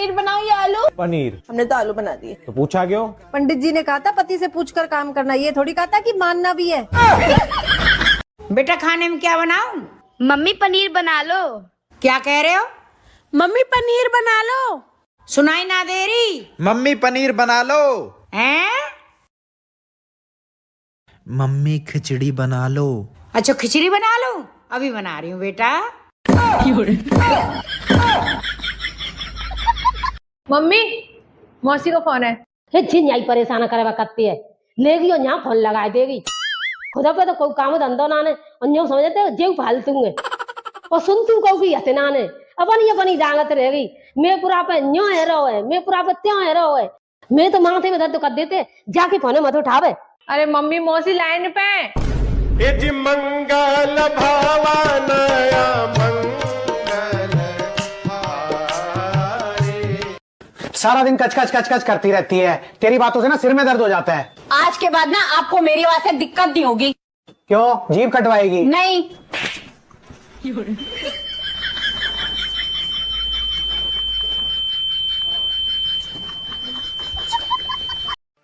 पनीर बनाओ या आलू? पनीर। हमने तो आलू बना दिए। तो पूछा क्यों? पंडित जी ने कहा था पति से पूछकर काम करना, ये थोड़ी कहा था कि मानना भी है। बेटा खाने में क्या बनाऊं? मम्मी पनीर बना लो। क्या कह रहे हो? मम्मी पनीर बना लो। सुनाई ना दे रही। मम्मी पनीर बना लो। हैं? मम्मी खिचड़ी बना लो। अच्छा खिचड़ी बना लो, अभी बना रही हूँ बेटा। मम्मी मौसी को फोन है। यही परेशान करे करती है, लेगी और यहाँ फोन लगा देगी। खुदा पे तो कोई काम धंधो ना ने, और समझते जेब फालतू है और सुन तू कहूगी हसना ने अपनी जागत रहेगी। मैं पूरा पे न्यो हेरो है, मैं पूरा पे त्यों हेरो है। मैं तो माथे में दर्द कर देते, जाके फोन मत उठावे। अरे मम्मी मौसी लाइन पे। मंगल भावनया सारा दिन कच कच कच कच करती रहती है, तेरी बातों से ना सिर में दर्द हो जाता है। आज के बाद ना आपको मेरी आवाज से दिक्कत नहीं होगी। क्यों, जीभ कटवाएगी? नहीं।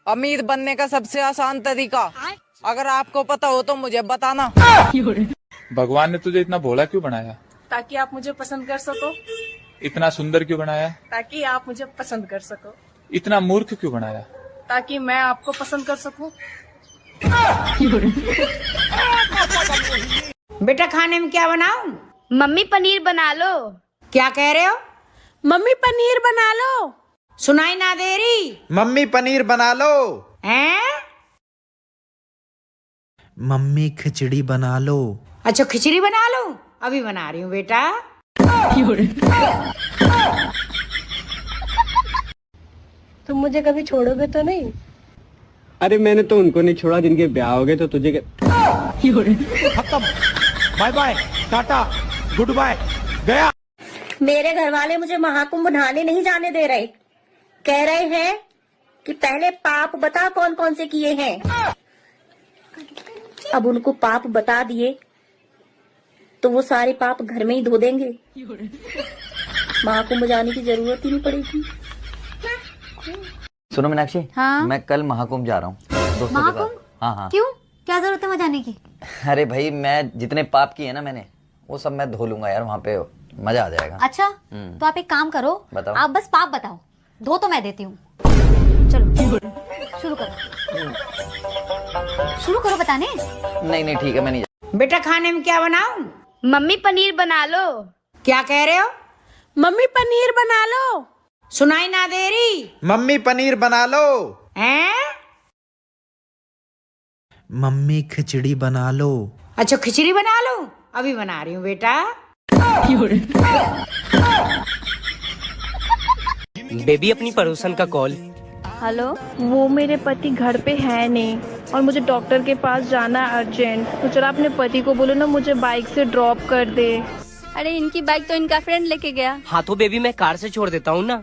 अमीर बनने का सबसे आसान तरीका, अगर आपको पता हो तो मुझे बताना। भगवान ने तुझे इतना भोला क्यों बनाया? ताकि आप मुझे पसंद कर सको। इतना सुंदर क्यों बनाया? ताकि आप मुझे पसंद कर सको। इतना मूर्ख क्यों बनाया? ताकि मैं आपको पसंद कर सकूं। बेटा खाने में क्या बनाऊं? मम्मी पनीर बना लो। क्या कह रहे हो? मम्मी पनीर बना लो। सुनाई ना दे रही। मम्मी पनीर बना लो। हैं? मम्मी खिचड़ी बना लो। अच्छा खिचड़ी बना लो, अभी बना रही हूँ बेटा। तुम मुझे कभी छोड़ोगे तो नहीं? अरे मैंने तो उनको नहीं छोड़ा जिनके ब्याह हो गए, तो तुझे खत्म, bye bye, tata, goodbye, गया। मेरे घर वाले मुझे महाकुंभ नहाने नहीं जाने दे रहे। कह रहे हैं कि पहले पाप बता कौन कौन से किए हैं। अब उनको पाप बता दिए तो वो सारे पाप घर में ही धो देंगे, महाकुंभ जाने की जरूरत ही नहीं पड़ेगी। सुनो मीनाक्षी, हाँ? मैं कल महाकुंभ जा रहा हूँ दोस्तों के साथ। हाँ हाँ। क्यों, क्या जरूरत है वहाँ जाने की? अरे भाई मैं जितने पाप किए ना मैंने, वो सब मैं धो लूंगा यार, वहाँ पे मजा आ जाएगा। अच्छा तो आप एक काम करो, बताओ। आप बस पाप बताओ, धो तो मैं देती हूँ। चलो शुरू करो, शुरू करो बताने। नहीं नहीं ठीक है, मैं नहीं बेटा खाने में क्या बनाऊं? मम्मी पनीर बना लो। क्या कह रहे हो? मम्मी पनीर बना लो। सुनाई ना दे रही। मम्मी पनीर बना लो। हैं? मम्मी खिचड़ी बना लो। अच्छा खिचड़ी बना लो, अभी बना रही हूँ बेटा। बेबी अपनी पड़ोसन का कॉल। हेलो, वो मेरे पति घर पे है नहीं और मुझे डॉक्टर के पास जाना है अर्जेंट, तो जरा अपने पति को बोलो ना मुझे बाइक से ड्रॉप कर दे। अरे इनकी बाइक तो इनका फ्रेंड लेके गया। हाँ तो बेबी मैं कार से छोड़ देता हूँ ना।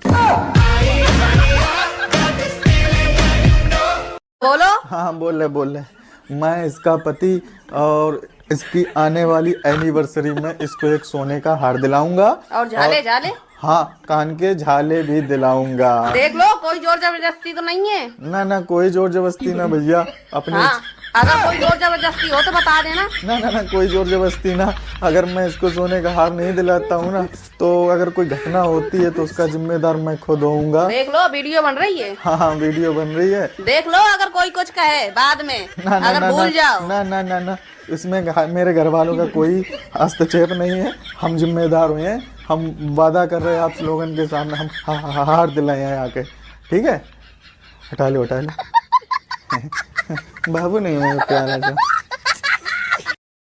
बोलो। हाँ बोल रहे, मैं इसका पति और इसकी आने वाली एनिवर्सरी में इसको एक सोने का हार दिलाऊंगा और झाले झाले। हाँ कान के झाले भी दिलाऊंगा। देख लो कोई जोर जबरदस्ती तो नहीं है ना ना कोई जोर जबरदस्ती ना भैया, अपने हाँ, अगर कोई जोर जबरदस्ती हो तो बता देना। ना ना ना कोई जोर जबरदस्ती ना। अगर मैं इसको सोने का हार नहीं दिलाता हूँ ना, तो अगर कोई घटना होती है तो उसका जिम्मेदार मैं खुद होऊंगा। देख लो वीडियो बन रही है। हाँ हाँ वीडियो बन रही है, देख लो अगर कोई कुछ कहे बाद में ना ना अगर ना भूल जाओ। ना ना ना ना इसमें मेरे घर वालों का कोई हस्तक्षेप नहीं है, हम जिम्मेदार हुए हैं। हम वादा कर रहे हैं आप लोगों के सामने, हम हार दिलाए हैं आके, ठीक है? हटा लो बाबू नहीं है प्यारा सा।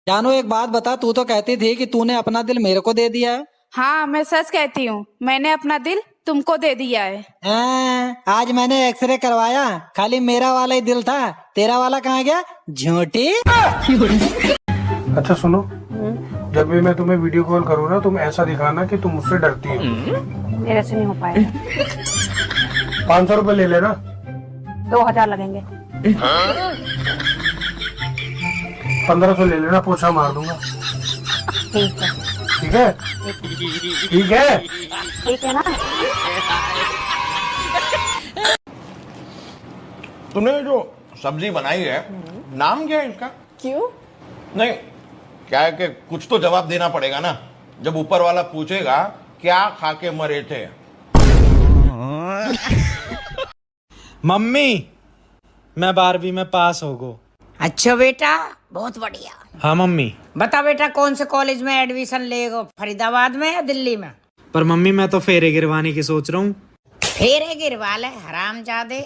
जानो एक बात बता, तू तो कहती थी कि तूने अपना दिल मेरे को दे दिया है। हाँ मैं सच कहती हूँ, मैंने अपना दिल तुमको दे दिया है। आज मैंने एक्सरे करवाया, खाली मेरा वाला ही दिल था, तेरा वाला कहाँ गया झूठी। अच्छा सुनो, जब भी मैं तुम्हें वीडियो कॉल करूँ ना, तुम ऐसा दिखाना कि तुम मुझसे डरती हो। मेरे से नहीं हो पाएगा। 500 रुपए ले लेना। 2000 लगेंगे। 1500 ले लेना, पोछा मार दूंगा। ठीक है। ठीक है, ठीक है। ठीक है ना? तूने जो सब्जी बनाई है नाम क्या है इसका? क्यों? नहीं, क्या है कि कुछ तो जवाब देना पड़ेगा ना जब ऊपर वाला पूछेगा क्या खा के मरे थे। मम्मी मैं 12वीं में पास हो गो। अच्छा बेटा, बहुत बढ़िया। हाँ मम्मी। बता बेटा, कौन से कॉलेज में एडमिशन लेगा, फरीदाबाद में या दिल्ली में? पर मम्मी मैं तो फेरे गिरवाने की सोच रहा हूँ। फेरे गिरवा ले हरामजादे।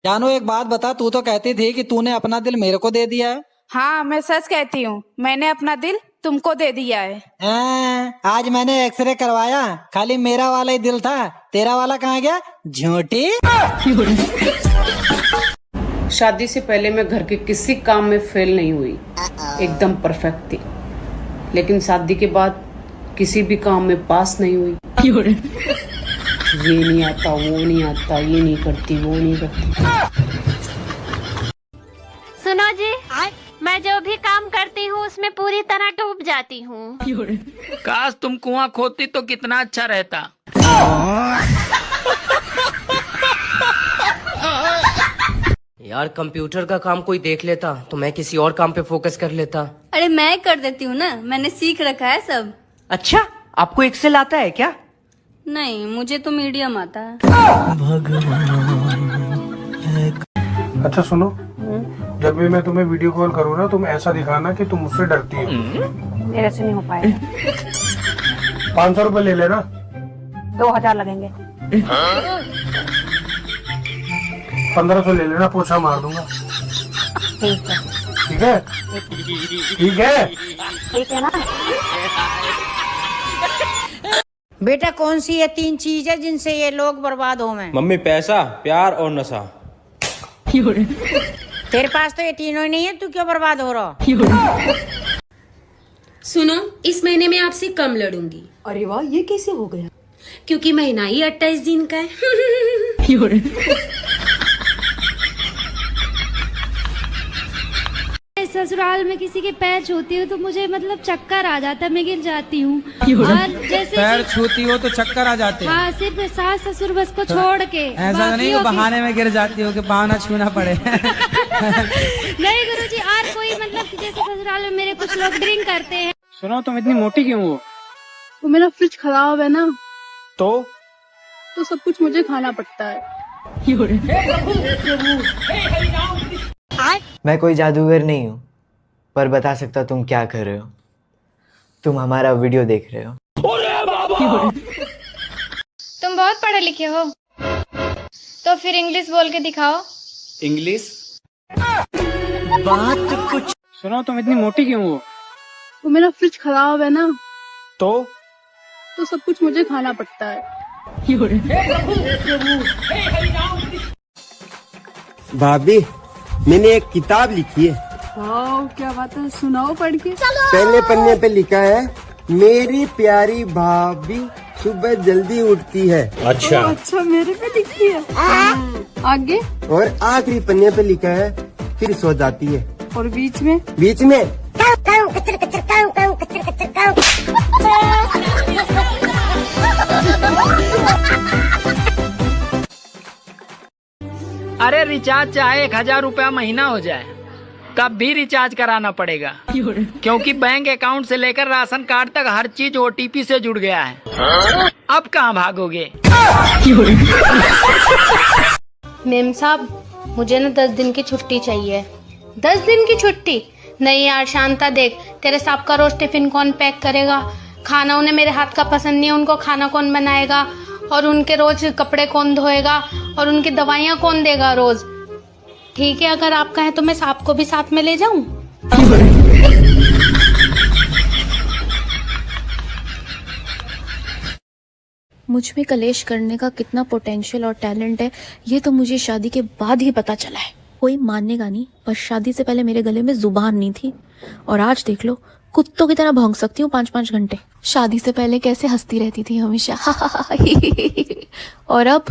जानू एक बात बता, तू तो कहती थी कि तूने अपना दिल मेरे को दे दिया है। हाँ, मैं सच कहती हूँ, मैंने अपना दिल तुमको दे दिया है। आज मैंने एक्सरे करवाया, खाली मेरा वाला ही दिल था, तेरा वाला कहाँ गया झूठी। शादी से पहले मैं घर के किसी काम में फेल नहीं हुई, एकदम परफेक्ट थी। लेकिन शादी के बाद किसी भी काम में पास नहीं हुई। ये नहीं आता, वो नहीं आता, ये नहीं करती, वो नहीं करती। सुनो जी, मैं जो भी काम करती हूँ उसमें पूरी तरह डूब जाती हूँ। काश तुम कुआं खोदती तो कितना अच्छा रहता। यार कंप्यूटर का काम कोई देख लेता तो मैं किसी और काम पे फोकस कर लेता। अरे मैं कर देती हूँ ना, मैंने सीख रखा है सब। अच्छा, आपको एक्सेल आता है क्या? नहीं, मुझे तो मीडियम आता है। अच्छा सुनो, जब भी मैं तुम्हें वीडियो कॉल करूँ ना, तुम ऐसा दिखाना कि तुम मुझसे डरती हो। मेरे से नहीं हो पाएगा। 500 रुपए ले लेना। 2000 लगेंगे। 1500 ले लेना, पोछा मार दूंगा। ठीक है। ठीक है? ठीक है? ठीक है ना? बेटा, कौन सी ये 3 चीज है जिनसे ये लोग बर्बाद हो में? मम्मी पैसा, प्यार और नशा। तेरे पास तो ये तीनों ही नहीं है, तू क्यों बर्बाद हो रहा? सुनो, इस महीने में आपसे कम लड़ूंगी। अरे वाह, ये कैसे हो गया? क्योंकि महीना ही 28 दिन का है। ससुराल में किसी के पैर छूती हूँ तो मुझे मतलब चक्कर आ जाता है, मैं गिर जाती हूँ। और जैसे पैर छूती हो तो चक्कर आ जाते हैं। हाँ, सिर्फ सास ससुर बस को छोड़ के। ऐसा नहीं कि बहाने में गिर जाती हो कि पाँव ना छूना पड़े। नहीं गुरुजी, और कोई मतलब कि जैसे ससुराल में मेरे कुछ लोग ड्रिंक करते हैं। सुनो, तुम इतनी मोटी क्यों हो? वो मेरा फ्रिज खराब है ना, तो सब कुछ मुझे खाना पड़ता है। मैं कोई जादूगर नहीं हूँ, पर बता सकता तुम क्या कर रहे हो। तुम हमारा वीडियो देख रहे हो। तुम बहुत पढ़े लिखे हो, तो फिर इंग्लिश बोल के दिखाओ। इंग्लिश बात कुछ। सुनो, तुम इतनी मोटी क्यों हो? वो मेरा फ्रिज खराब है ना, तो सब कुछ मुझे खाना पड़ता है। भाभी, मैंने एक किताब लिखी है। क्या बात है, सुनाओ पढ़ के। पहले पन्ने पे लिखा है, मेरी प्यारी भाभी सुबह जल्दी उठती है। अच्छा, मेरे पे लिखती है। आगे? और आखिरी पन्ने पे लिखा है, फिर सो जाती है। और बीच में? अरे रिचार्ज चाहे 1000 रुपया महीना हो जाए, तब भी रिचार्ज कराना पड़ेगा, क्योंकि बैंक अकाउंट से लेकर राशन कार्ड तक हर चीज OTP से जुड़ गया है। अब कहाँ भागोगे? मेम साहब, मुझे ना 10 दिन की छुट्टी चाहिए। 10 दिन की छुट्टी? नहीं यार शांता, देख तेरे साहब का रोज टिफिन कौन पैक करेगा, खाना उन्हें मेरे हाथ का पसंद नहीं है, उनको खाना कौन बनाएगा, और उनके रोज कपड़े कौन धोएगा, और उनकी दवाइयाँ कौन देगा रोज। ठीक है, अगर आप कहें तो मैं साहब को भी साथ में ले जाऊं। मुझ में कलेश करने का कितना पोटेंशियल और टैलेंट है, ये तो मुझे शादी के बाद ही पता चला है। कोई मानेगा नहीं, पर शादी से पहले मेरे गले में जुबान नहीं थी, और आज देख लो कुत्तों की तरह भौंक सकती हूँ 5-5 घंटे। शादी से पहले कैसे हंसती रहती थी हमेशा, और अब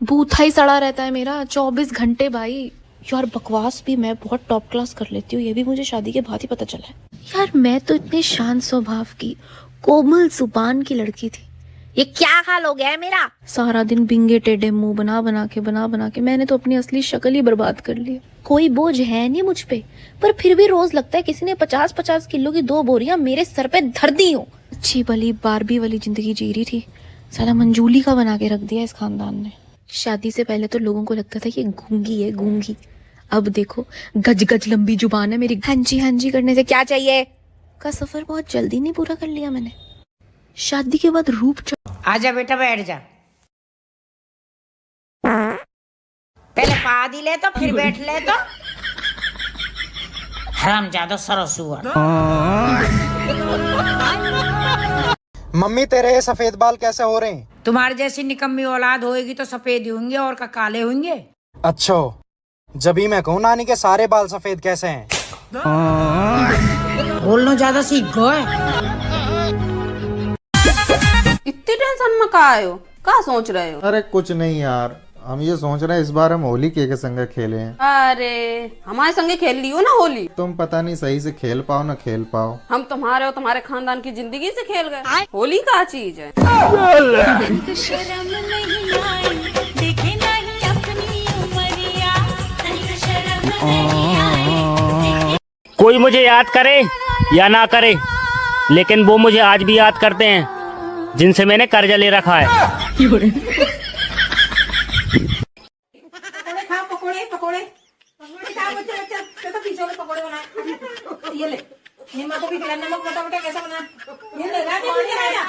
बूथा ही सड़ा रहता है मेरा 24 घंटे भाई। यार बकवास भी मैं बहुत टॉप क्लास कर लेती हूँ, ये भी मुझे शादी के बाद ही पता चला है। यार मैं तो इतने शांत स्वभाव की, कोमल जुबान की लड़की थी। ये क्या हाल हो गया है मेरा? सारा दिन बिंगे टेढ़े मुंह बना बना के मैंने तो अपनी असली शक्ल ही बर्बाद कर ली। कोई बोझ है नहीं मुझ पे, पर फिर भी रोज लगता है किसी ने 50-50 किलो की 2 बोरियां मेरे सर पे धर दी हो। अच्छी भली बारबी वाली जिंदगी जी रही थी, साला मंजूली का बना के रख दिया इस खानदान ने। शादी से पहले तो लोगों को लगता था कि गूंगी है गूंगी, अब देखो गज गज लंबी जुबान है मेरी। हाँ जी करने से क्या चाहिए का सफर बहुत जल्दी नहीं पूरा कर लिया मैंने। शादी के बाद रूप आजा बेटा बैठ जा। पहले पादी ले तो फिर बैठ ले तो। हरामजादा सरसुआ। मम्मी तेरे ये सफेद बाल कैसे हो रहे हैं? तुम्हारे जैसी निकम्मी औलाद होएगी तो सफेद ही होंगे और का काले होंगे। अच्छा, जब ही मैं कहूँ नानी के सारे बाल सफेद कैसे हैं? बोलना ज्यादा सीख गए। इतनी टेंशन में कहाँ आए हो? क्या सोच रहे हो? अरे कुछ नहीं यार, हम ये सोच रहे हैं इस बार हम होली के संग खेले हैं। अरे हमारे संगे खेल लियो ना होली। तुम पता नहीं सही से खेल पाओ ना खेल पाओ। हम तुम्हारे और तुम्हारे खानदान की जिंदगी से खेल गए। होली क्या चीज है? कोई मुझे याद करे या ना करे, लेकिन वो मुझे आज भी याद करते हैं जिनसे मैंने कर्जा ले रखा है। पकोड़े खा बच्चा तो पीछे वाले पकोड़े बना। ये ले निम्मा को भी खिला। नमक मोटा कैसा बना? ये ले तू इधर आजा,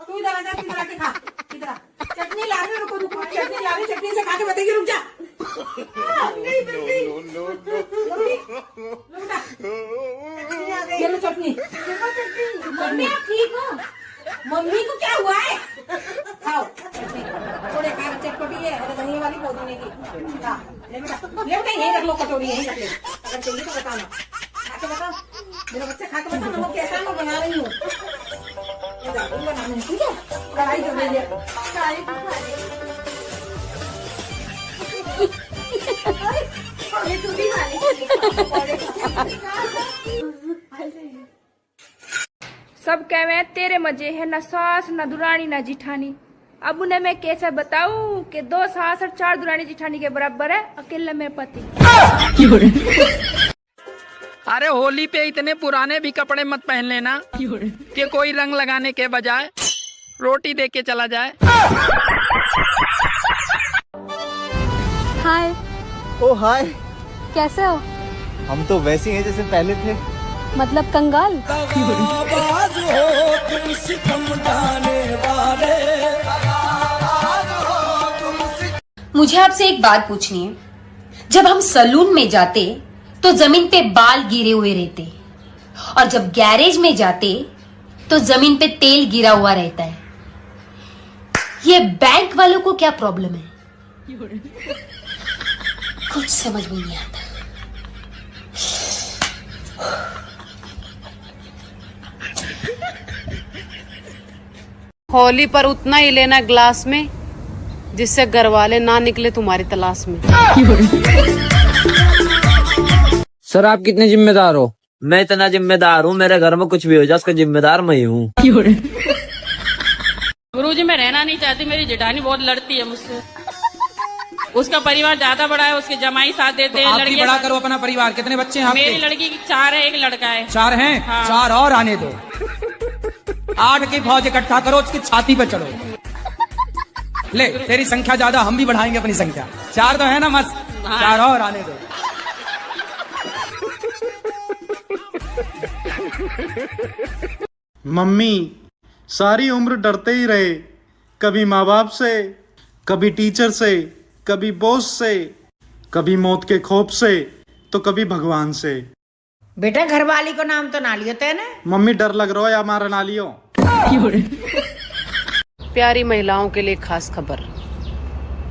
तू इधर खा। इधर चटनी ला रही, रुको चटनी ला रही, चटनी से खा के बताएगी। रुक जा। ये लो चटनी। मम्मी आप ठीक हो? मम्मी को क्या हुआ है? खाओ थोड़े खा, चटपटी है और धनिया वाली पुदीने की। खा ले बेटा, यहीं रख लो कटोरी, यहीं रख ले। अगर चाहिए तो बताना, खा के बता मेरा बच्चा, खा के बता नमक कैसा मैं बना रही हूँ। बनाना ठीक है? कढ़ाई कर ले। तू भी खा ले। सब कहे तेरे मजे है, न सास न दुरानी न जिठानी। अब उन्हें मैं कैसे बताऊं कि 2 सास और 4 दुरानी जिठानी के बराबर है अकेला मेरे पति। अरे होली पे इतने पुराने भी कपड़े मत पहन लेना कि कोई रंग लगाने के बजाय रोटी दे के चला जाए। हाय। ओ हाय, कैसे हो? हम तो वैसे ही हैं जैसे पहले थे। मतलब कंगाल? मुझे आपसे एक बात पूछनी है। जब हम सलून में जाते तो जमीन पे बाल गिरे हुए रहते, और जब गैरेज में जाते तो जमीन पे तेल गिरा हुआ रहता है। ये बैंक वालों को क्या प्रॉब्लम है? कुछ समझ में नहीं आता। होली पर उतना ही लेना ग्लास में जिससे घर वाले ना निकले तुम्हारी तलाश में। सर आप कितने जिम्मेदार हो? मैं इतना जिम्मेदार हूँ, मेरे घर में कुछ भी हो जाए उसका जिम्मेदार मैं ही हूँ। गुरुजी मैं रहना नहीं चाहती, मेरी जेठानी बहुत लड़ती है मुझसे। उसका परिवार ज्यादा बड़ा है, उसके जमाई साथ देते हैं। लड़की बड़ा करो अपना परिवार। कितने बच्चे हैं आपके? मेरी लड़की की 4 है, 1 लड़का है। 4 हैं? हाँ। 4 और आने दो। 8 की फौज इकट्ठा करो, उसकी छाती पे चढ़ो। ले तेरी संख्या ज्यादा, हम भी बढ़ाएंगे अपनी संख्या। 4 तो है ना मस्त? हाँ। 4 और आने दो। मम्मी सारी उम्र डरते ही रहे, कभी माँ बाप से, कभी टीचर से, कभी बॉस से, कभी मौत के खौफ से, तो कभी भगवान से। बेटा घर वाली को नाम तो ना लियो तेने। मम्मी डर लग रहा है या मारा ना लियो। प्यारी महिलाओं के लिए खास खबर,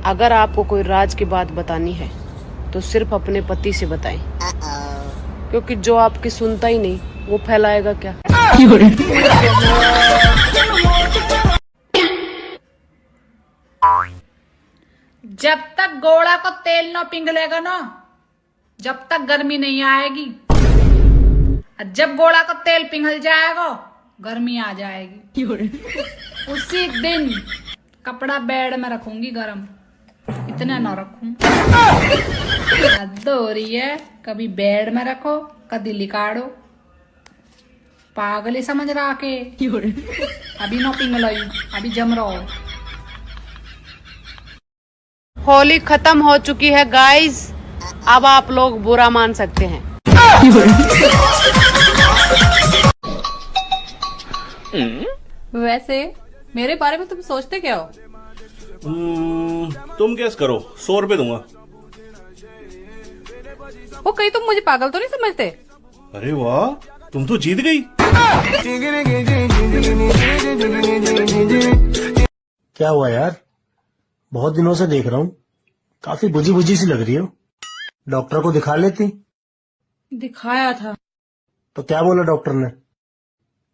अगर आपको कोई राज की बात बतानी है तो सिर्फ अपने पति से बताएं, क्योंकि जो आपकी सुनता ही नहीं वो फैलाएगा क्या। जब तक गोड़ा को तेल न पिघलेगा ना, जब तक गर्मी नहीं आएगी। जब गोड़ा को तेल पिघल जाएगा, गर्मी आ जाएगी। उसी दिन कपड़ा बेड में रखूंगी गरम, इतना ना रखूं। हद हो रही है, कभी बेड में रखो कभी लिकाड़ो, पागल ही समझ रहा के। अभी नो पिंगलई, अभी जम रहो। होली खत्म हो चुकी है गाइस, अब आप लोग बुरा मान सकते हैं। वैसे मेरे बारे में तुम सोचते क्या हो? तुम गेस करो, 100 रुपए दूंगा। वो कहीं तुम मुझे पागल तो नहीं समझते? अरे वाह, तुम तो जीत गई। क्या हुआ यार, बहुत दिनों से देख रहा हूँ, काफी बुझी बुझी सी लग रही हो। डॉक्टर को दिखा लेती। दिखाया था तो क्या बोला डॉक्टर ने?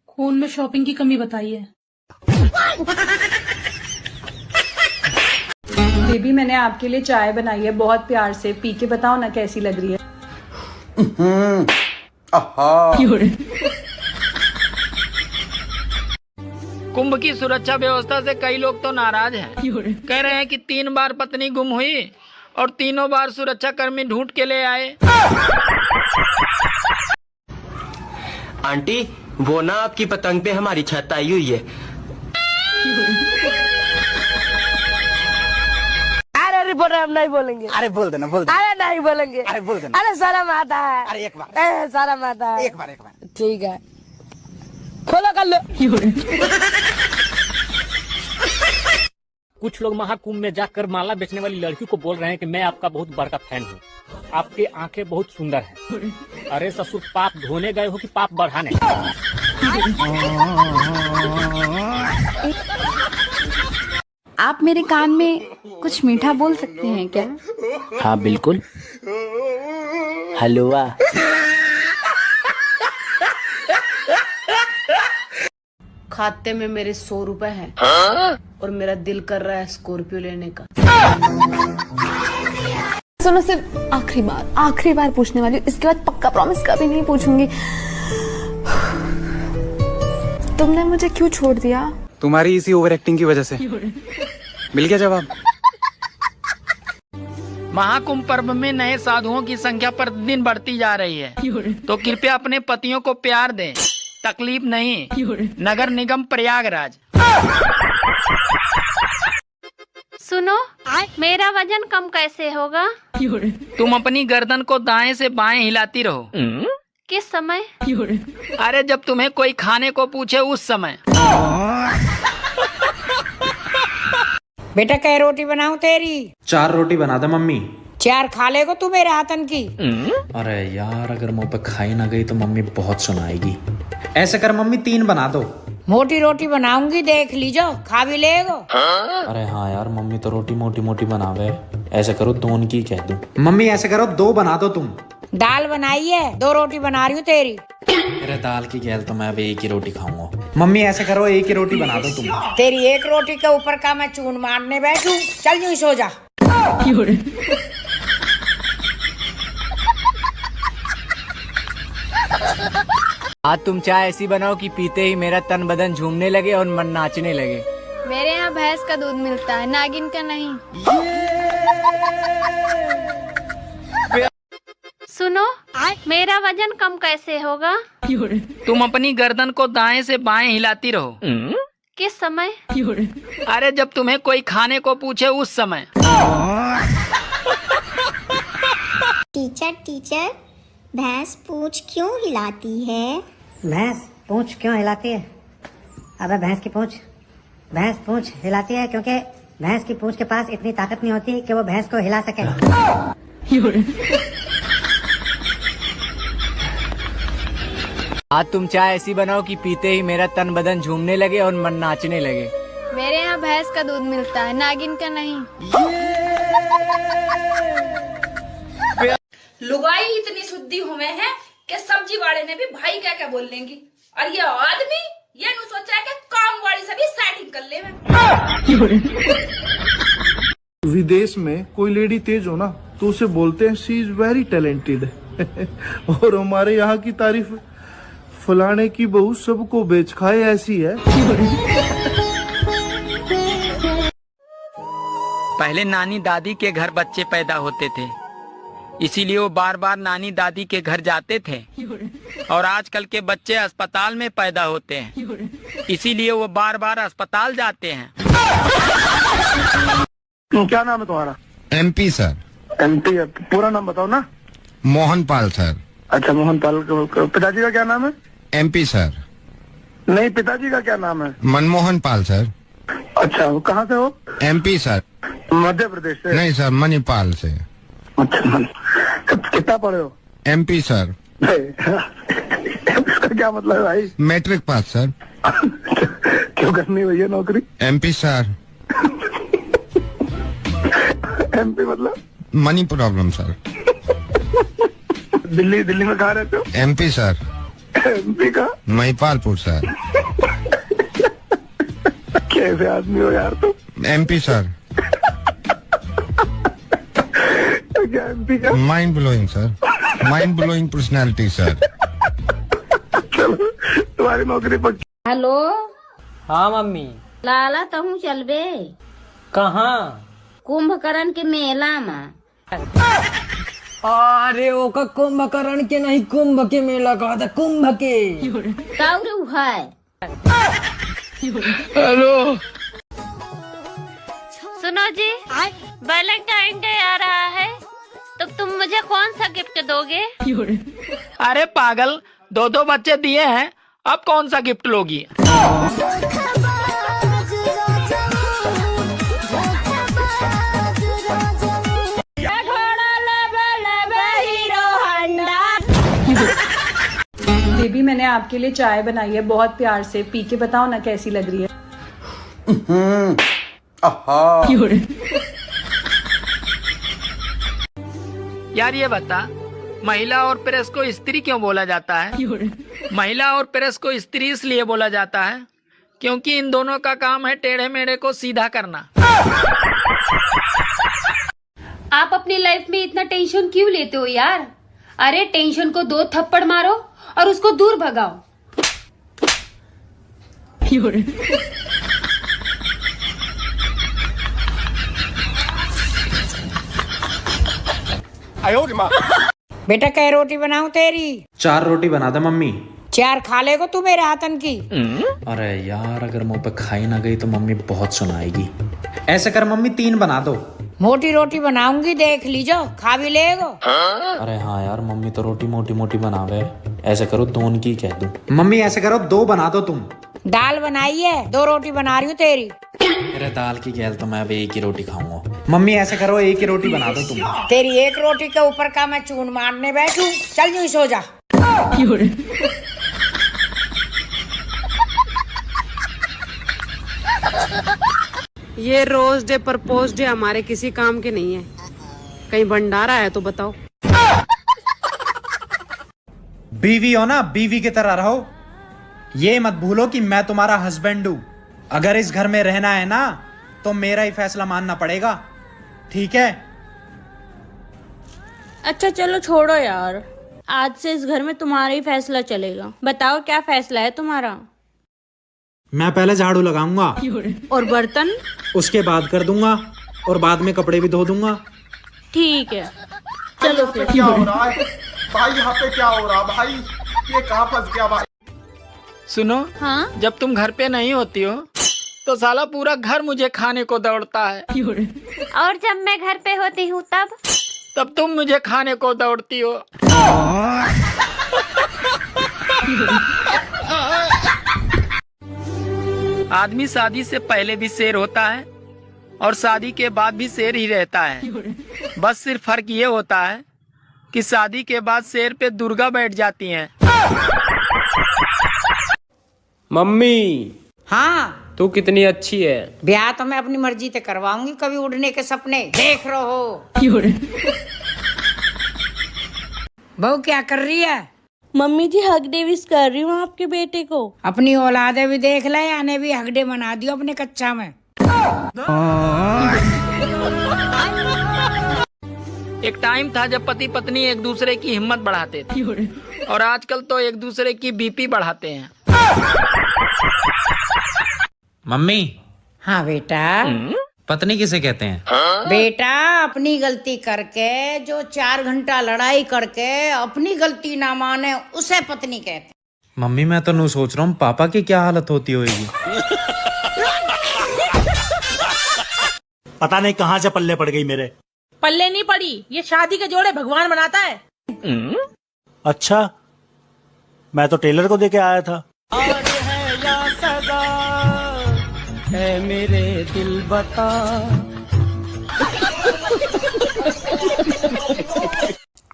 खून में शॉपिंग की कमी बताई है। बेबी मैंने आपके लिए चाय बनाई है बहुत प्यार से, पी के बताओ ना कैसी लग रही है। कुंभ की सुरक्षा व्यवस्था से कई लोग तो नाराज हैं। कह रहे हैं कि 3 बार पत्नी गुम हुई और तीनों बार सुरक्षा कर्मी ढूंढ के ले आए। आंटी वो ना आपकी पतंग पे हमारी छत आई हुई है। अरे रिपोर्टर हम नहीं बोलेंगे। अरे बोल देना, बोल देना। अरे नहीं बोलेंगे। अरे बोल देना। अरे शर्म आता है। अरे एक बार, शर्म आता है। एक बार। ठीक है, खोलो कर लो। कुछ लोग महाकुंभ में जाकर माला बेचने वाली लड़की को बोल रहे हैं कि मैं आपका बहुत बड़ा फैन हूँ, आपकी आंखें बहुत सुंदर हैं। अरे ससुर, पाप धोने गए हो कि पाप बढ़ाने? आप मेरे कान में कुछ मीठा बोल सकते हैं क्या? हाँ बिल्कुल। हलवा। खाते में मेरे 100 रुपए हैं और मेरा दिल कर रहा है स्कॉर्पियो लेने का। सुनो, सिर्फ आखिरी बार पूछने वाली हूँ, इसके बाद पक्का प्रॉमिस कभी नहीं पूछूंगी। तुमने मुझे क्यों छोड़ दिया? तुम्हारी इसी ओवर एक्टिंग की वजह से। मिल गया जवाब। महाकुंभ पर्व में नए साधुओं की संख्या प्रतिदिन बढ़ती जा रही है, तो कृपया अपने पतियों को प्यार दें, तकलीफ नहीं। नगर निगम प्रयागराज। सुनो, मेरा वजन कम कैसे होगा? तुम अपनी गर्दन को दाएं से बाएं हिलाती रहो। किस समय? अरे जब तुम्हें कोई खाने को पूछे उस समय। बेटा कै रोटी बनाऊं तेरी? 4 रोटी बना दे मम्मी। 4 खा लेगो तू मेरे हाथन की? अरे यार, अगर मुंह पे खाई ना गई तो मम्मी बहुत सुनाएगी। ऐसे कर मम्मी, 3 बना दो। मोटी रोटी बनाऊंगी, देख लीजो, खा भी लेगो। अरे हाँ यार, मम्मी तो रोटी मोटी मोटी बनावे। ऐसे करो 2 की कह दूं। मम्मी ऐसे करो 2 बना दो तुम। दाल बनाई है, 2 रोटी बना रही हूँ तेरी। अरे दाल की गैल तो मैं अब 1 ही रोटी खाऊंगा। मम्मी ऐसे करो 1 ही रोटी बना दो तुम। तेरी 1 रोटी के ऊपर का मैं चून मारने बैठूं? चल यूं सो जा। आज तुम चाय ऐसी बनाओ कि पीते ही मेरा तन बदन झूमने लगे और मन नाचने लगे। मेरे यहाँ भैंस का दूध मिलता है, नागिन का नहीं। सुनो, मेरा वजन कम कैसे होगा? तुम अपनी गर्दन को दाएं से बाएं हिलाती रहो। किस समय? अरे जब तुम्हें कोई खाने को पूछे उस समय। टीचर, भैंस पूंछ क्यों हिलाती है? भैंस पूंछ क्यों हिलाती है? अबे भैंस पूंछ हिलाती है क्योंकि भैंस की पूंछ के पास इतनी ताकत नहीं होती कि वो भैंस को हिला सके। आज तुम चाय ऐसी बनाओ कि पीते ही मेरा तन बदन झूमने लगे और मन नाचने लगे। मेरे यहाँ भैंस का दूध मिलता है, नागिन का नहीं। लुगाई इतनी शुद्धि हुए हैं कि सब्जी वाले ने भी भाई क्या बोल लेंगी, और ये आदमी ये नहीं सोचा है कि काम वाली से भी सेटिंग कर ले। विदेश में कोई लेडी तेज हो ना तो उसे बोलते हैं शी इज वेरी टैलेंटेड और हमारे यहाँ की तारीफ फलाने की बहू सबको बेच खाए ऐसी है। पहले नानी दादी के घर बच्चे पैदा होते थे, इसीलिए वो बार बार नानी दादी के घर जाते थे। और आजकल के बच्चे अस्पताल में पैदा होते हैं, इसीलिए वो बार बार अस्पताल जाते हैं। क्या नाम है तुम्हारा? MP sir. MP है, पूरा नाम बताओ ना। मोहन पाल सर। अच्छा मोहन पाल। पिताजी का क्या नाम है? MP sir. नहीं, पिताजी का क्या नाम है? मनमोहन पाल सर। अच्छा, वो कहाँ से हो? MP sir. मध्य प्रदेश से? नहीं सर, मणिपाल से। अच्छा, कितना पढ़े हो? MP sir. इसका क्या मतलब है भाई? Matric pass sir. क्यों करनी हुई है नौकरी? MP sir. MP मतलब? Money problem sir. दिल्ली में कहाँ रहते हो? MP sir. MP का? महिपालपुर सर। कैसे आदमी हो यार तुम? MP sir. क्या MP का? Mind blowing sir, mind blowing personality sir. चलो तुम्हारी नौकरी पक्की। हेलो। हाँ मम्मी। लाला तहू चलबे? कहाँ? कुंभकर्ण के मेला में। अरे वो का कुंभकर्ण के नहीं, कुंभ के मेला कहा था, कुंभ के। काउरू है। हेलो। सुनो जी, वैलेंटाइन डे आ रहा है, तो तुम मुझे कौन सा गिफ्ट दोगे? अरे पागल, 2 बच्चे दिए हैं, अब कौन सा गिफ्ट लोगी? बेबी मैंने आपके लिए चाय बनाई है बहुत प्यार से, पी के बताओ ना कैसी लग रही है। यार ये बता, महिला और प्रेस को स्त्री क्यों बोला जाता है? महिला और प्रेस को स्त्री इसलिए बोला जाता है क्योंकि इन दोनों का काम है टेढ़े मेढ़े को सीधा करना। आप अपनी लाइफ में इतना टेंशन क्यों लेते हो यार? अरे टेंशन को 2 थप्पड़ मारो और उसको दूर भगाओ। बेटा कै रोटी बनाऊं तेरी? 4 रोटी बना दे मम्मी। 4 खा लेगो तू मेरे हाथन की? अरे यार, अगर मुंह पे खाई ना गई तो मम्मी बहुत सुनाएगी। ऐसे कर मम्मी 3 बना दो। मोटी रोटी बनाऊंगी, देख लीजो, खा भी लेगो। अरे हाँ यार, मम्मी तो रोटी मोटी मोटी बनावे। ऐसे करो 2 की कह दूं। मम्मी ऐसे करो 2 बना दो तुम। दाल बनाई है, 2 रोटी बना रही हूँ तेरी। अरे दाल की गैल तो मैं अब 1 ही रोटी खाऊंगा। मम्मी ऐसे करो 1 ही रोटी बना दो तुम। तेरी 1 रोटी के ऊपर का मैं चून मारने बैठूं? चल यूं सो जा। ये रोज डे प्रपोज डे हमारे किसी काम के नहीं है, कहीं भंडारा है तो बताओ। बीवी हो ना, बीवी की तरह रहो। ये मत भूलो कि मैं तुम्हारा हस्बैंड हूं। अगर इस घर में रहना है ना तो मेरा ही फैसला मानना पड़ेगा, ठीक है? अच्छा चलो छोड़ो यार, आज से इस घर में तुम्हारा ही फैसला चलेगा। बताओ क्या फैसला है तुम्हारा? मैं पहले झाड़ू लगाऊंगा और बर्तन उसके बाद कर दूंगा, और बाद में कपड़े भी धो दूंगा। ठीक है, चलो फिर। क्या हो रहा है भाई? यहाँ पे क्या हो रहा भाई? ये कहाँ फंस गया भाई? सुनो, हाँ? जब तुम घर पे नहीं होती हो तो साला पूरा घर मुझे खाने को दौड़ता है, और जब मैं घर पे होती हूँ तब तुम मुझे खाने को दौड़ती हो। आदमी शादी से पहले भी शेर होता है और शादी के बाद भी शेर ही रहता है। बस सिर्फ फर्क ये होता है कि शादी के बाद शेर पे दुर्गा बैठ जाती हैं। मम्मी। हाँ तू कितनी अच्छी है। ब्याह तो मैं अपनी मर्जी से करवाऊंगी, कभी उड़ने के सपने देख रहो। बहू क्या कर रही है? मम्मी जी हक डेविस कर रही हूँ आपके बेटे को। अपनी औलादे भी देख ले, याने भी हगडे बना दियो अपने कच्चा में। एक टाइम था जब पति पत्नी एक दूसरे की हिम्मत बढ़ाते थे और आजकल तो एक दूसरे की बीपी बढ़ाते हैं। मम्मी। हाँ बेटा। पत्नी किसे कहते हैं? बेटा अपनी गलती करके जो 4 घंटा लड़ाई करके अपनी गलती ना माने उसे पत्नी कहते हैं। मम्मी मैं तो नहीं सोच रहा हूँ पापा की क्या हालत होती होगी। पता नहीं कहाँ से पल्ले पड़ गई मेरे। पल्ले नहीं पड़ी, ये शादी के जोड़े भगवान बनाता है। अच्छा, मैं तो टेलर को देके आया था। है मेरे दिल बता।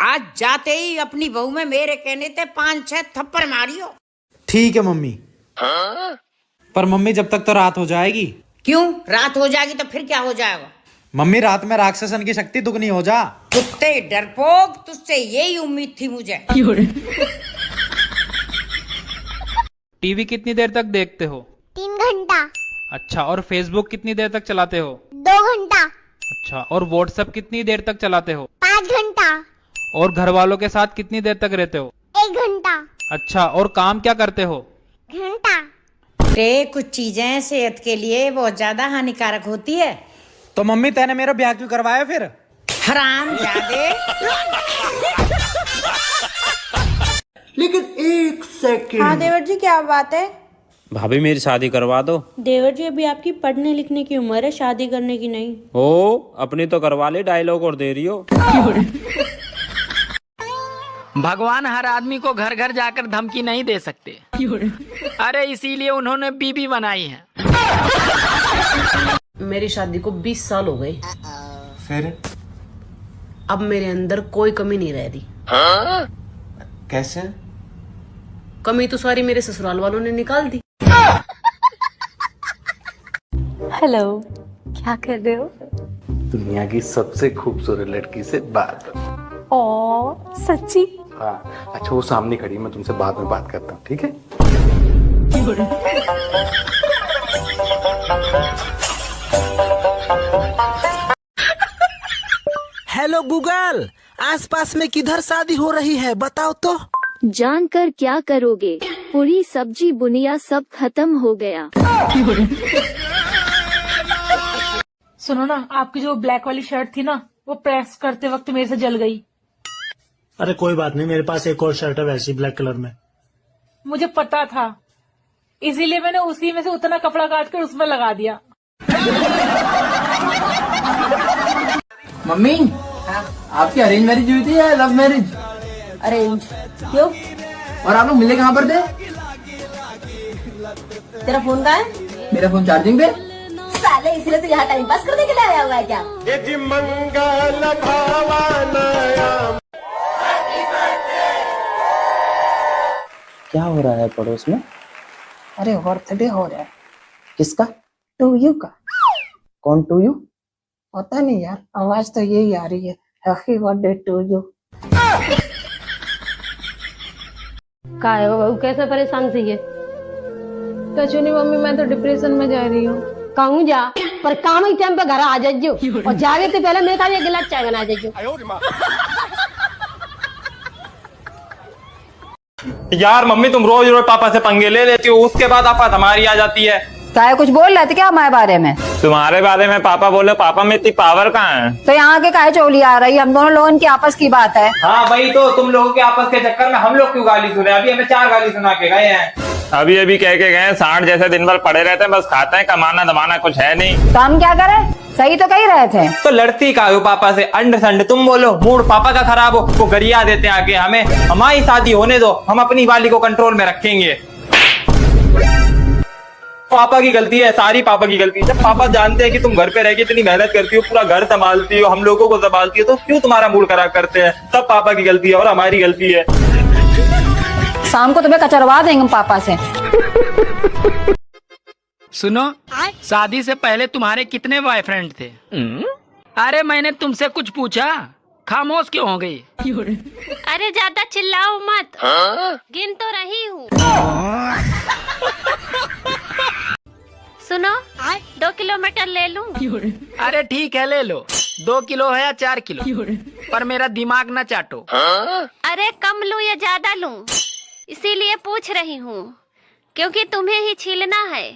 आज जाते ही अपनी बहू में मेरे कहने थे 5-6 थप्पड़ मारियो। ठीक है मम्मी। पर मम्मी जब तक तो रात हो जाएगी। क्यों रात हो जाएगी तो फिर क्या हो जाएगा? मम्मी रात में राक्षसन की शक्ति दुगनी हो जा। कुत्ते डरपोक, तुझसे यही उम्मीद थी मुझे। टीवी कितनी देर तक देखते हो? 3 घंटा। अच्छा, और फेसबुक कितनी देर तक चलाते हो? 2 घंटा। अच्छा, और व्हाट्सएप कितनी देर तक चलाते हो? 5 घंटा। और घर वालों के साथ कितनी देर तक रहते हो? 1 घंटा। अच्छा, और काम क्या करते हो? घंटा। कुछ चीजें सेहत के लिए बहुत ज्यादा हानिकारक होती है। तो मम्मी तेने मेरा ब्याह क्यों करवाया फिर? हरामजादे। लेकिन 1 सेकंड। हाँ देवर जी क्या बात है? भाभी मेरी शादी करवा दो। देवर जी अभी आपकी पढ़ने लिखने की उम्र है, शादी करने की नहीं। हो अपनी तो करवा ले, डायलॉग और दे रही हो। भगवान हर आदमी को घर घर जाकर धमकी नहीं दे सकते। अरे इसीलिए उन्होंने बीबी बनाई है। मेरी शादी को 20 साल हो गए। फिर अब मेरे अंदर कोई कमी नहीं रह रही। कैसे? कमी तो सारी मेरे ससुराल वालों ने निकाल दी। हेलो, क्या कर रहे हो? दुनिया की सबसे खूबसूरत लड़की से बात। ओ सच्ची? हाँ। अच्छा वो सामने खड़ी, मैं तुमसे बाद में बात करता हूँ, ठीक है? हेलो गूगल, आसपास में किधर शादी हो रही है बताओ तो। जानकर क्या करोगे? पूरी सब्जी बुनिया सब खत्म हो गया। सुनो ना, आपकी जो ब्लैक वाली शर्ट थी ना, वो प्रेस करते वक्त मेरे से जल गई। अरे कोई बात नहीं, मेरे पास एक और शर्ट है वैसी ब्लैक कलर में। मुझे पता था, इसीलिए मैंने उसी में से उतना कपड़ा काट कर उसमें लगा दिया। मम्मी, आपकी अरेंज मैरिज हुई थी या लव मैरिज? अरेंज। क्यों? और आप लोग मिले कहाँ पर थे? तेरा फोन कहाँ है? मेरा फोन चार्जिंग पे। साले इसलिए तो यहाँ टाइम पास करने के लिए आया हुआ है क्या? क्या हो रहा है पड़ोस में? अरे बर्थडे हो रहा है। किसका? टू यू का। कौन टू यू? पता नहीं यार, आवाज तो यही आ रही है, हैप्पी बर्थडे टू यू। का है वो बहू, कैसे परेशान सी है? कछु नहीं मम्मी, मैं तो डिप्रेशन में जा रही हूँ। कहूँ जा, पर काम ही टाइम पे घर आ जाइयो और जावे तो पहले मेरे का एक गिलास चाय बना जाइयो। यार मम्मी तुम रोज रोज पापा से पंगे ले लेती हो, उसके बाद आफत हमारी आ जाती है। क्या कुछ बोल रहे थे क्या हमारे बारे में? तुम्हारे बारे में पापा बोले, पापा में इतनी पावर कहाँ है? तो यहाँ के काहे चोली आ रही? हम दोनों लोगों की आपस की बात है। हाँ वही तो, तुम लोगों के आपस के चक्कर में हम लोग क्यों गाली सुने? अभी हमें 4 गाली सुना के गए हैं। अभी कह के गए, सांड जैसे दिन भर पड़े रहते हैं, बस खाते हैं, कमाना दमाना कुछ है नहीं। तो हम क्या करें? सही तो कही रहे थे। तो लड़ती का हो पापा से, अंड संड तुम बोलो, मूड पापा का खराब हो, वो गरिया देते हैं आके हमें। हमारी शादी होने दो, हम अपनी वाली को कंट्रोल में रखेंगे। पापा की गलती है, सारी पापा की गलती है। जब पापा जानते हैं कि तुम घर पे रह के इतनी मेहनत करती हो, पूरा घर संभालती हो, हम लोगों को संभालती हो, तो क्यों तुम्हारा मूड खराब करते हैं? सब पापा की गलती है और हमारी गलती है। शाम को तुम्हें कचरवा देंगे पापा से। सुनो, शादी से पहले तुम्हारे कितने बॉयफ्रेंड थे? अरे मैंने तुमसे कुछ पूछा, खामोश क्यों हो गई? अरे ज्यादा चिल्लाओ मत। गिन तो रही हूँ। सुनो, 2 किलोमीटर ले लूं? अरे ठीक है ले लो। 2 किलो है या 4 किलो? पर मेरा दिमाग न चाटो। अरे कम लूं या ज्यादा लूं, इसीलिए पूछ रही हूँ, क्योंकि तुम्हें ही छीलना है।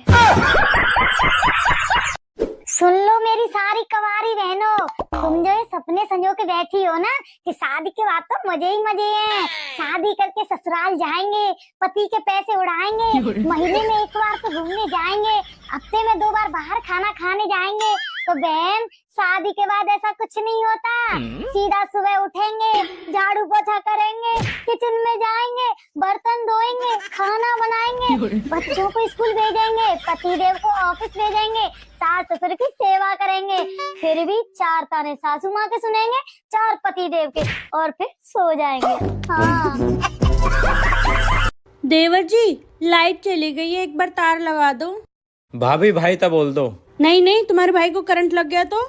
सुन लो मेरी सारी कवारी बहनों, तुम जो ये सपने संजो के बैठी हो ना कि शादी के बाद तो मजे ही मजे हैं, शादी करके ससुराल जाएंगे, पति के पैसे उड़ाएंगे, महीने में एक बार तो घूमने जाएंगे, हफ्ते में 2 बार बाहर खाना खाने जाएंगे। तो बहन, शादी के बाद ऐसा कुछ नहीं होता। सीधा सुबह उठेंगे, झाड़ू पोछा करेंगे, किचन में जाएंगे, बर्तन धोएंगे, खाना बनाएंगे, बच्चों को स्कूल भेजेंगे, पति देव को ऑफिस भेजेंगे, सास ससुर की सेवा करेंगे, फिर भी 4 ताने सासू माँ के सुनेंगे, 4 पति देव के, और फिर सो जाएंगे। हाँ। देवर जी, लाइट चली गई है, एक बार तार लगा दो। भाभी भाई तब बोल दो। नहीं नहीं, तुम्हारे भाई को करंट लग गया तो?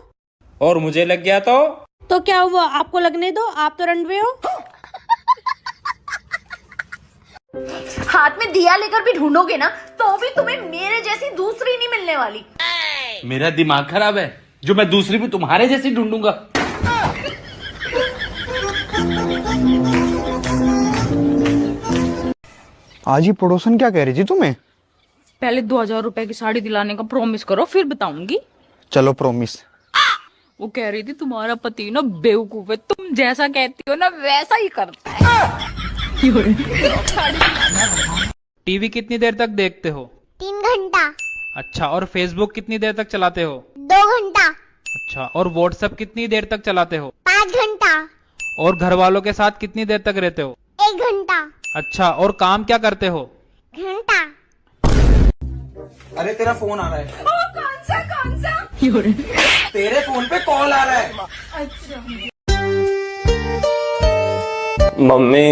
और मुझे लग गया तो क्या हुआ? आपको लगने दो, आप तो रनवे हो। हाथ में दिया लेकर भी ढूंढोगे ना तो भी तुम्हें मेरे जैसी दूसरी नहीं मिलने वाली। मेरा दिमाग खराब है जो मैं दूसरी भी तुम्हारे जैसी ढूंढूंगा। आज ही पड़ोसन क्या कह रही थी तुम्हें? पहले 2000 रुपए की साड़ी दिलाने का प्रॉमिस करो, फिर बताऊंगी। चलो प्रॉमिस। वो कह रही थी तुम्हारा पति ना बेवकूफ है, तुम जैसा कहती हो ना वैसा ही करता है। टीवी कितनी देर तक देखते हो? 3 घंटा। अच्छा, और फेसबुक कितनी देर तक चलाते हो? 2 घंटा। अच्छा, और व्हाट्सएप कितनी देर तक चलाते हो? 5 घंटा। और घर वालों के साथ कितनी देर तक रहते हो? 1 घंटा। अच्छा, और काम क्या करते हो? घंटा। अरे तेरा फोन आ रहा है। कौन सा? तेरे फोन पे कॉल आ रहा है। अच्छा। मम्मी,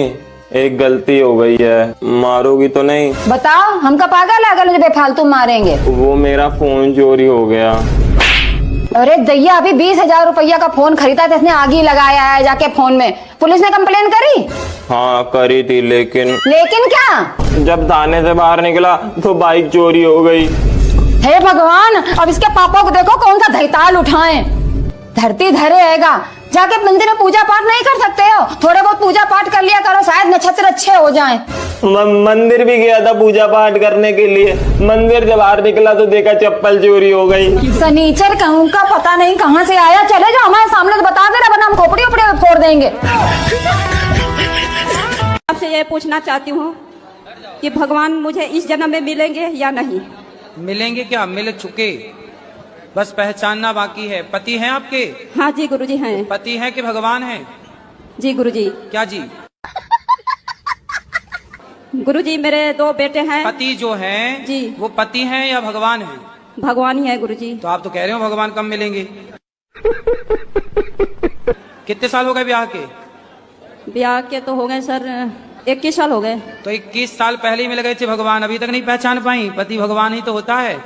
एक गलती हो गई है, मारोगी तो नहीं? बताओ, हमका पागल आगल जो बेफालतू मारेंगे। वो मेरा फोन चोरी हो गया। अरे दैया, अभी 20,000 रुपया का फोन खरीदा था, इसने आग ही लगाया है जाके फोन में। पुलिस ने कंप्लेन करी? हाँ करी थी, लेकिन क्या? जब थाने से बाहर निकला तो बाइक चोरी हो गई। हे भगवान, अब इसके पापा को देखो कौन सा धैताल उठाएं। धरती धरे आएगा, जाके मंदिर में पूजा पाठ नहीं कर सकते हो? थोड़े बहुत पूजा पाठ कर लिया करो, शायद नक्षत्र अच्छे हो जाएं। मंदिर भी गया था पूजा पाठ करने के लिए, मंदिर जब बाहर निकला तो देखा चप्पल चोरी हो गई। सनीचर कहूँ का पता नहीं कहाँ से आया, चले जाओ हमारे सामने तो बता देना, वरना हम खोपड़ी उपड़ी फोड़ देंगे। आपसे ये पूछना चाहती हूँ कि भगवान मुझे इस जन्म में मिलेंगे या नहीं? मिलेंगे क्या, मिल चुके, बस पहचानना बाकी है। पति हैं आपके? हाँ जी गुरुजी हैं। पति हैं कि भगवान हैं? जी गुरुजी। क्या जी? गुरुजी, मेरे 2 बेटे हैं। पति जो हैं जी, वो पति हैं या भगवान हैं? भगवान ही है गुरुजी। तो आप तो कह रहे हो भगवान कब मिलेंगे। कितने साल हो गए ब्याह के? ब्याह के तो हो गए सर 21 साल हो गए। तो 21 साल पहले ही मिल गए थे भगवान, अभी तक नहीं पहचान पाई? पति भगवान ही तो होता है।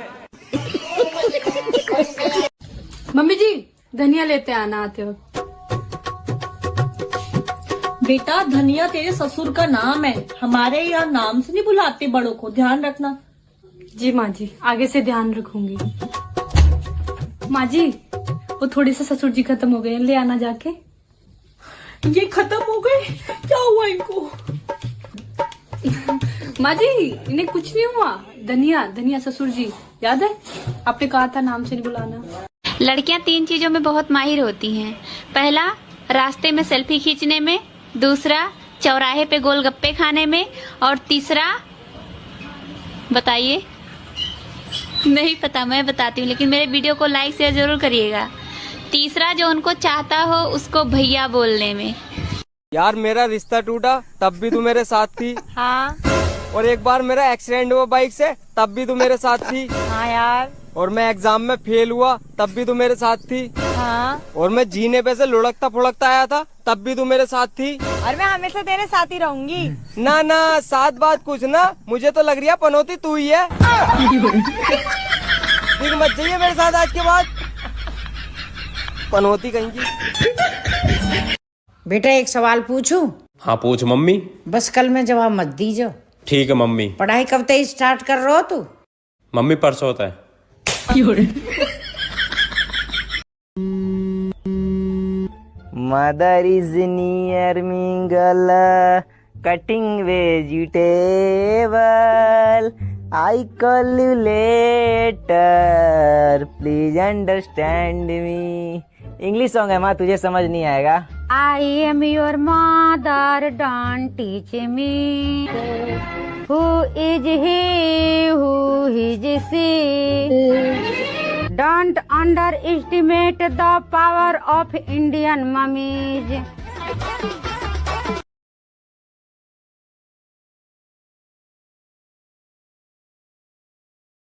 मम्मी जी, धनिया लेते आना आते हो। बेटा, धनिया तेरे ससुर का नाम है, हमारे यहाँ नाम से नहीं बुलाते बड़ों को, ध्यान रखना। जी माँ जी, आगे से ध्यान रखूंगी। माँ जी, वो थोड़े से ससुर जी खत्म हो गए, ले आना जाके। ये खत्म हो गए? क्या हुआ इनको? माँ जी, इन्हें कुछ नहीं हुआ। धनिया धनिया ससुर जी, याद है आपने कहा था नाम से नहीं बुलाना। लड़कियां 3 चीजों में बहुत माहिर होती हैं। पहला, रास्ते में सेल्फी खींचने में, दूसरा, चौराहे पे गोलगप्पे खाने में, और तीसरा, बताइए? नहीं पता, मैं बताती हूँ, लेकिन मेरे वीडियो को लाइक शेयर जरूर करिएगा। तीसरा, जो उनको चाहता हो उसको भैया बोलने में। यार, मेरा रिश्ता टूटा तब भी तू मेरे साथ थी। हाँ। और एक बार मेरा एक्सीडेंट हुआ बाइक से, तब भी तू मेरे साथ थी। हाँ यार। और मैं एग्जाम में फेल हुआ तब भी तू मेरे साथ थी। हाँ। और मैं जीने पे से लुढ़कता फुढ़कता आया था तब भी तू मेरे साथ थी। और मैं हमेशा तेरे साथ ही रहूंगी। ना ना, साथ बात कुछ ना, मुझे तो लग रही है पनौती तू ही है। ठीक मत जाइए मेरे साथ आज के बाद, पनौती कहीं की। बेटा, एक सवाल पूछूं? हाँ पूछ मम्मी। बस कल में जवाब मत दीजो। ठीक है मम्मी। पढ़ाई कब तक स्टार्ट कर रहे हो तू? मम्मी परसों होता है। Mother is near me girl cutting vegetable I call you later please understand me. English song है माँ, तुझे समझ नहीं आएगा। I am your mother don't teach me who is he who is she don't underestimate the power of Indian mummies.